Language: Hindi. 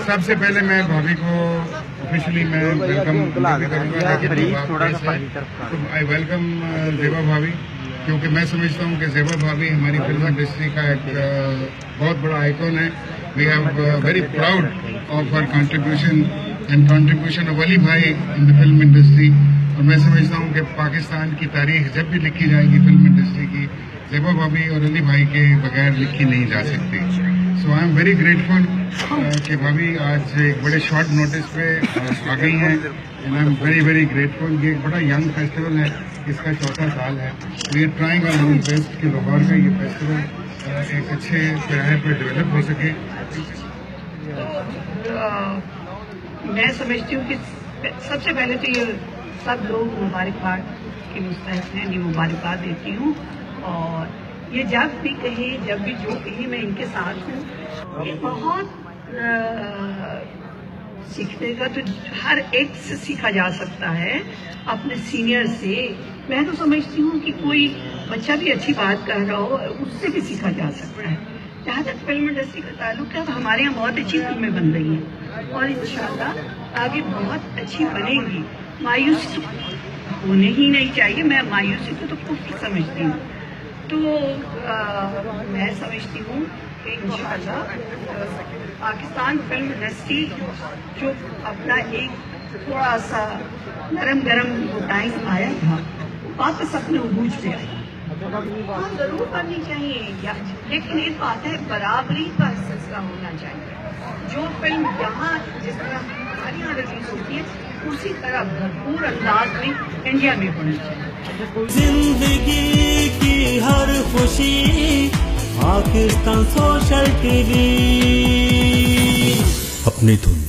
सबसे पहले मैं भाभी को ऑफिशियली मैं वेलकम करूँगा। आई वेलकम ज़ेबा भाभी, क्योंकि मैं समझता हूँ कि ज़ेबा भाभी हमारी फिल्म इंडस्ट्री का एक बहुत बड़ा आइकॉन है। We have very proud of her contribution and contribution of Ali भाई इन द फिल्म इंडस्ट्री। और मैं समझता हूँ कि पाकिस्तान की तारीख जब भी लिखी जाएगी फिल्म इंडस्ट्री की, ज़ेबा भाभी और अली भाई के बगैर लिखी नहीं जा सकती। सो आई एम वेरी ग्रेटफुल कि भाभी आज एक बड़े शॉर्ट नोटिस पे आ गई हैं and I am very very grateful. ये एक बड़ा यंग फेस्टिवल है, इसका चौथा साल है। We are trying our own best कि लाहौर का ये फेस्टिवल एक अच्छे पैमाने पर डेवलप हो सके। मैं समझती हूँ कि सबसे पहले तो ये सब लोग मुबारकबाद के मुस्तहिक हैं, ये मुबारकबाद देती हूँ। और ये जब भी कहे, जब भी जो कहे, मैं इनके साथ हूँ। ये बहुत सीखने का तो हर एक से सीखा जा सकता है, अपने सीनियर से। मैं तो समझती हूँ कि कोई बच्चा भी अच्छी बात कर रहा हो, उससे भी सीखा जा सकता है। जहाँ तक फिल्म इंडस्ट्री का ताल्लुक है, अब हमारे यहाँ बहुत अच्छी फिल्में बन रही हैं और इंशाल्लाह आगे बहुत अच्छी बनेंगी। मायूसी होने ही नहीं चाहिए। मैं मायूसी को तो कुछ समझती हूँ। तो मैं समझती हूँ कि इंशाल्लाह पाकिस्तान फिल्म इंडस्ट्री जो अपना एक थोड़ा सा नरम गरम टाइम आया था, वापस अपने उबूज पे आई। हाँ, जरूर करनी चाहिए, लेकिन एक बात है, बराबरी का सिलसिला होना चाहिए। जो फिल्म यहाँ जिस तरह हमारे यहाँ रिलीज होती है, उसी तरह भरपूर अंदाज में इंडिया में होनी चाहिए। जिंदगी की हर खुशी पाकिस्तान सोशल टीवी, अपनी धुन।